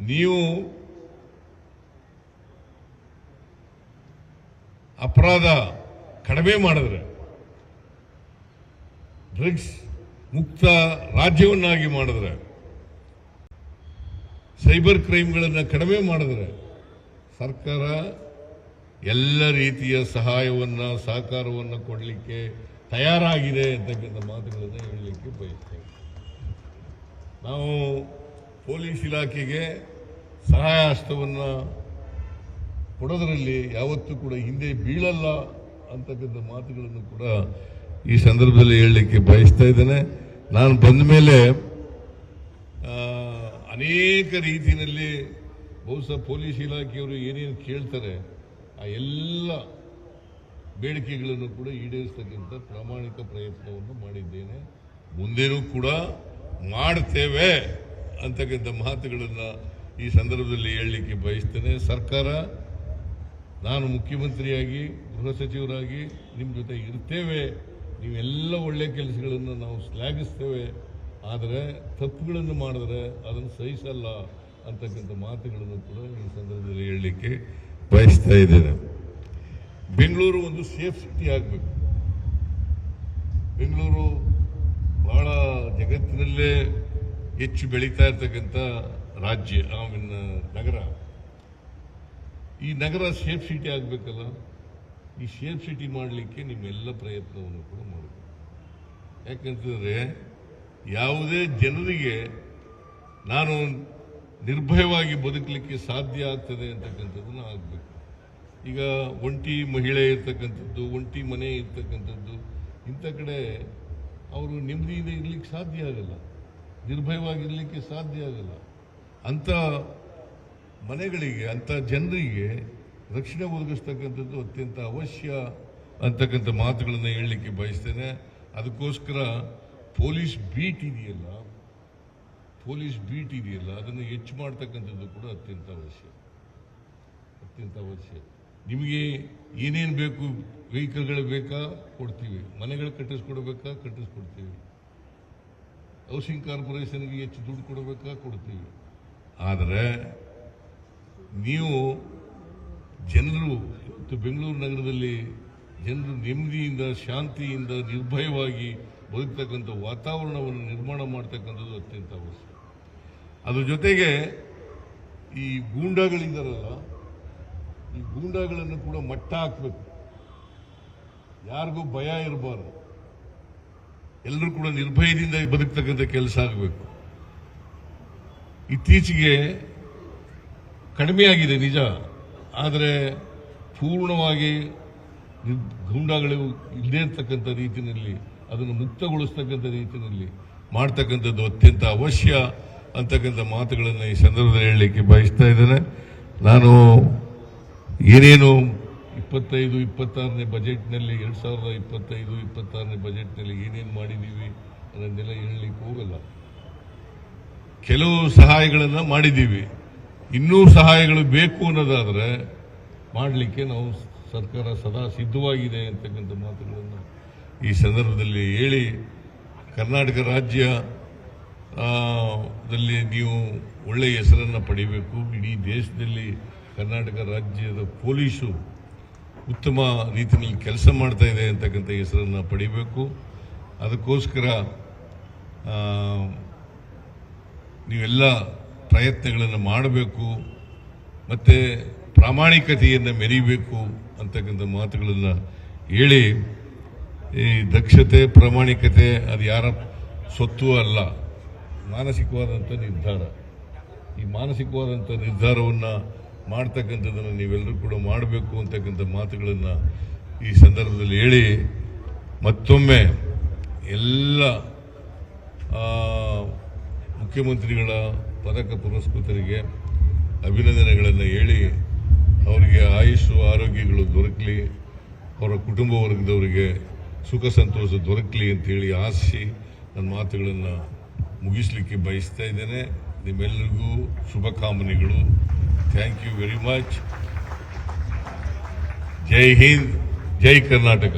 ನೀವು ಅಪರಾಧ ಕಡಿಮೆ ಮಾಡಿದ್ರೆ, ಡ್ರಗ್ಸ್ ಮುಕ್ತ ರಾಜ್ಯವನ್ನಾಗಿ ಮಾಡಿದ್ರೆ, ಸೈಬರ್ ಕ್ರೈಮ್ಗಳನ್ನು ಕಡಿಮೆ ಮಾಡಿದ್ರೆ ಸರ್ಕಾರ ಎಲ್ಲ ರೀತಿಯ ಸಹಕಾರವನ್ನು ಕೊಡಲಿಕ್ಕೆ ತಯಾರಾಗಿದೆ ಅಂತಕ್ಕಂಥ ಮಾತುಗಳನ್ನು ಹೇಳಲಿಕ್ಕೆ ಬಯಸ್ತೇವೆ. ನಾವು ಪೊಲೀಸ್ ಇಲಾಖೆಗೆ ಸಹಾಯ ಹಸ್ತವನ್ನು ಕೊಡೋದರಲ್ಲಿ ಯಾವತ್ತೂ ಕೂಡ ಹಿಂದೆ ಬೀಳಲ್ಲ ಅಂತಕ್ಕಂಥ ಮಾತುಗಳನ್ನು ಕೂಡ ಈ ಸಂದರ್ಭದಲ್ಲಿ ಹೇಳಲಿಕ್ಕೆ ಬಯಸ್ತಾ ಇದ್ದೇನೆ. ನಾನು ಬಂದ ಮೇಲೆ ಅನೇಕ ರೀತಿಯಲ್ಲಿ ಬಹುಶಃ ಪೊಲೀಸ್ ಇಲಾಖೆಯವರು ಏನೇನು ಕೇಳ್ತಾರೆ ಆ ಎಲ್ಲ ಬೇಡಿಕೆಗಳನ್ನು ಕೂಡ ಈಡೇರಿಸತಕ್ಕಂಥ ಪ್ರಾಮಾಣಿಕ ಪ್ರಯತ್ನವನ್ನು ಮಾಡಿದ್ದೇನೆ, ಮುಂದೇನೂ ಕೂಡ ಮಾಡ್ತೇವೆ ಅಂತಕ್ಕಂಥ ಮಾತುಗಳನ್ನು ಈ ಸಂದರ್ಭದಲ್ಲಿ ಹೇಳಲಿಕ್ಕೆ ಬಯಸ್ತೇನೆ. ಸರ್ಕಾರ, ನಾನು ಮುಖ್ಯಮಂತ್ರಿಯಾಗಿ ಗೃಹ ಸಚಿವರಾಗಿ ನಿಮ್ಮ ಜೊತೆ ಇರ್ತೇವೆ, ನೀವೆಲ್ಲ ಒಳ್ಳೆಯ ಕೆಲಸಗಳನ್ನು ನಾವು ಶ್ಲಾಘಿಸ್ತೇವೆ, ಆದರೆ ತಪ್ಪುಗಳನ್ನು ಮಾಡಿದ್ರೆ ಅದನ್ನು ಸಹಿಸಲ್ಲ ಅಂತಕ್ಕಂಥ ಮಾತುಗಳನ್ನು ಕೂಡ ಈ ಸಂದರ್ಭದಲ್ಲಿ ಹೇಳಲಿಕ್ಕೆ ಬಯಸ್ತಾ ಇದ್ದೇನೆ. ಬೆಂಗಳೂರು ಒಂದು ಸೇಫ್ ಸಿಟಿ ಆಗಬೇಕು. ಬೆಂಗಳೂರು ಬಹಳ ಜಗತ್ತಿನಲ್ಲೇ ಹೆಚ್ಚು ಬೆಳೀತಾ ಇರ್ತಕ್ಕಂಥ ರಾಜ್ಯ, ನಗರ. ಈ ನಗರ ಸೇಫ್ ಸಿಟಿ ಆಗಬೇಕಲ್ಲ, ಈ ಸೇಫ್ ಸಿಟಿ ಮಾಡಲಿಕ್ಕೆ ನಿಮ್ಮೆಲ್ಲ ಪ್ರಯತ್ನವನ್ನು ಕೂಡ ಮಾಡಬೇಕು. ಯಾಕಂತಂದರೆ ಯಾವುದೇ ಜನರಿಗೆ ನಾನು ನಿರ್ಭಯವಾಗಿ ಬದುಕಲಿಕ್ಕೆ ಸಾಧ್ಯ ಆಗ್ತದೆ ಅಂತಕ್ಕಂಥದ್ದನ್ನು ಆಗಬೇಕು. ಈಗ ಒಂಟಿ ಮಹಿಳೆ ಇರ್ತಕ್ಕಂಥದ್ದು, ಒಂಟಿ ಮನೆ ಇರ್ತಕ್ಕಂಥದ್ದು, ಇಂಥ ಕಡೆ ಅವರು ನೆಮ್ಮದಿಯಿಂದ ಇರಲಿಕ್ಕೆ ಸಾಧ್ಯ ಆಗಲ್ಲ, ನಿರ್ಭಯವಾಗಿರಲಿಕ್ಕೆ ಸಾಧ್ಯ ಆಗಲ್ಲ. ಅಂಥ ಮನೆಗಳಿಗೆ, ಅಂಥ ಜನರಿಗೆ ರಕ್ಷಣೆ ಒದಗಿಸ್ತಕ್ಕಂಥದ್ದು ಅತ್ಯಂತ ಅವಶ್ಯ ಅಂತಕ್ಕಂಥ ಮಾತುಗಳನ್ನು ಹೇಳಲಿಕ್ಕೆ ಬಯಸ್ತೇನೆ. ಅದಕ್ಕೋಸ್ಕರ ಪೊಲೀಸ್ ಬೀಟ್ ಇದೆಯಲ್ಲ ಅದನ್ನು ಹೆಚ್ಚು ಮಾಡ್ತಕ್ಕಂಥದ್ದು ಕೂಡ ಅತ್ಯಂತ ಅವಶ್ಯ. ನಿಮಗೆ ಏನೇನು ಬೇಕು, ವೆಹಿಕಲ್ಗಳು ಬೇಕಾ ಕೊಡ್ತೀವಿ, ಮನೆಗಳು ಕಟ್ಟಿಸ್ಕೊಡ್ತೀವಿ, ಹೌಸಿಂಗ್ ಕಾರ್ಪೊರೇಷನ್ಗೆ ಹೆಚ್ಚು ದುಡ್ಡು ಕೊಡಬೇಕಾ ಕೊಡ್ತೀವಿ. ಆದರೆ ನೀವು ಜನರು ಇವತ್ತು ಬೆಂಗಳೂರು ನಗರದಲ್ಲಿ ಜನರು ನೆಮ್ಮದಿಯಿಂದ, ಶಾಂತಿಯಿಂದ, ನಿರ್ಭಯವಾಗಿ ಬದುಕ್ತಕ್ಕಂಥ ವಾತಾವರಣವನ್ನು ನಿರ್ಮಾಣ ಮಾಡ್ತಕ್ಕಂಥದ್ದು ಅತ್ಯಂತ ಅವಶ್ಯ. ಅದ್ರ ಜೊತೆಗೆ ಈ ಗೂಂಡಾಗಳಿದ್ದಾರಲ್ಲ, ಈ ಗೂಂಡಾಗಳನ್ನು ಕೂಡ ಮಟ್ಟ ಹಾಕಬೇಕು. ಯಾರಿಗೂ ಭಯ ಇರಬಾರ್ದು, ಎಲ್ಲರೂ ಕೂಡ ನಿರ್ಭಯದಿಂದ ಬದುಕ್ತಕ್ಕಂಥ ಕೆಲಸ ಆಗಬೇಕು. ಇತ್ತೀಚೆಗೆ ಕಡಿಮೆ ಆಗಿದೆ ನಿಜ, ಆದರೆ ಪೂರ್ಣವಾಗಿ ಗೂಂಡಾಗಳು ಇಲ್ಲದೇ ಇರ್ತಕ್ಕಂಥ ರೀತಿಯಲ್ಲಿ ಅದನ್ನು ಮುಕ್ತಗೊಳಿಸ್ತಕ್ಕಂಥ ರೀತಿಯಲ್ಲಿ ಮಾಡ್ತಕ್ಕಂಥದ್ದು ಅತ್ಯಂತ ಅವಶ್ಯ ಅಂತಕ್ಕಂಥ ಮಾತುಗಳನ್ನು ಈ ಸಂದರ್ಭದಲ್ಲಿ ಹೇಳಲಿಕ್ಕೆ ಬಯಸ್ತಾ ಇದ್ದೇನೆ. ನಾನು ಏನೇನು 25-26ನೇ ಬಜೆಟ್ನಲ್ಲಿ 2025-26ನೇ ಬಜೆಟ್ನಲ್ಲಿ ಏನೇನು ಮಾಡಿದ್ದೀವಿ ಅದನ್ನೆಲ್ಲ ಹೇಳಲಿಕ್ಕೆ ಹೋಗಲ್ಲ. ಕೆಲವು ಸಹಾಯಗಳನ್ನು ಮಾಡಿದ್ದೀವಿ, ಇನ್ನೂ ಸಹಾಯಗಳು ಬೇಕು ಅನ್ನೋದಾದರೆ ಮಾಡಲಿಕ್ಕೆ ನಾವು ಸರ್ಕಾರ ಸದಾ ಸಿದ್ಧವಾಗಿದೆ ಅಂತಕ್ಕಂಥ ಮಾತುಗಳನ್ನು ಈ ಸಂದರ್ಭದಲ್ಲಿ ಹೇಳಿ, ಕರ್ನಾಟಕ ರಾಜ್ಯದಲ್ಲಿ ನೀವು ಒಳ್ಳೆಯ ಹೆಸರನ್ನು ಪಡಿಬೇಕು. ಇಡೀ ದೇಶದಲ್ಲಿ ಕರ್ನಾಟಕ ರಾಜ್ಯದ ಪೊಲೀಸು ಉತ್ತಮ ರೀತಿಯಲ್ಲಿ ಕೆಲಸ ಮಾಡ್ತಾ ಇದೆ ಅಂತಕ್ಕಂಥ ಹೆಸರನ್ನು ಪಡಿಬೇಕು. ಅದಕ್ಕೋಸ್ಕರ ನೀವೆಲ್ಲ ಪ್ರಯತ್ನಗಳನ್ನು ಮಾಡಬೇಕು, ಮತ್ತು ಪ್ರಾಮಾಣಿಕತೆಯನ್ನು ಮೆರೀಬೇಕು ಅಂತಕ್ಕಂಥ ಮಾತುಗಳನ್ನು ಹೇಳಿ, ಈ ದಕ್ಷತೆ, ಪ್ರಾಮಾಣಿಕತೆ ಅದು ಯಾರ ಸ್ವತ್ತು ಅಲ್ಲ, ಮಾನಸಿಕವಾದಂಥ ನಿರ್ಧಾರ. ಈ ಮಾನಸಿಕವಾದಂಥ ನಿರ್ಧಾರವನ್ನು ಮಾಡ್ತಕ್ಕಂಥದ್ದನ್ನು ನೀವೆಲ್ಲರೂ ಕೂಡ ಮಾಡಬೇಕು ಅಂತಕ್ಕಂಥ ಮಾತುಗಳನ್ನು ಈ ಸಂದರ್ಭದಲ್ಲಿ ಹೇಳಿ, ಮತ್ತೊಮ್ಮೆ ಎಲ್ಲ ಮುಖ್ಯಮಂತ್ರಿಗಳ ಪದಕ ಪುರಸ್ಕೃತರಿಗೆ ಅಭಿನಂದನೆಗಳನ್ನು ಹೇಳಿ, ಅವರಿಗೆ ಆಯುಷು ಆರೋಗ್ಯಗಳು ದೊರಕಲಿ, ಅವರ ಕುಟುಂಬ ವರ್ಗದವರಿಗೆ ಸುಖ ಸಂತೋಷ ದೊರಕಲಿ ಅಂತೇಳಿ ಆಶಿಸಿ ನನ್ನ ಮಾತುಗಳನ್ನು ಮುಗಿಸಲಿಕ್ಕೆ ಬಯಸ್ತಾ ಇದ್ದೇನೆ. ನಿಮ್ಮೆಲ್ಲರಿಗೂ ಶುಭಕಾಮನೆಗಳು. Thank you very much. ಜೈ ಹಿಂದ್, ಜೈ ಕರ್ನಾಟಕ.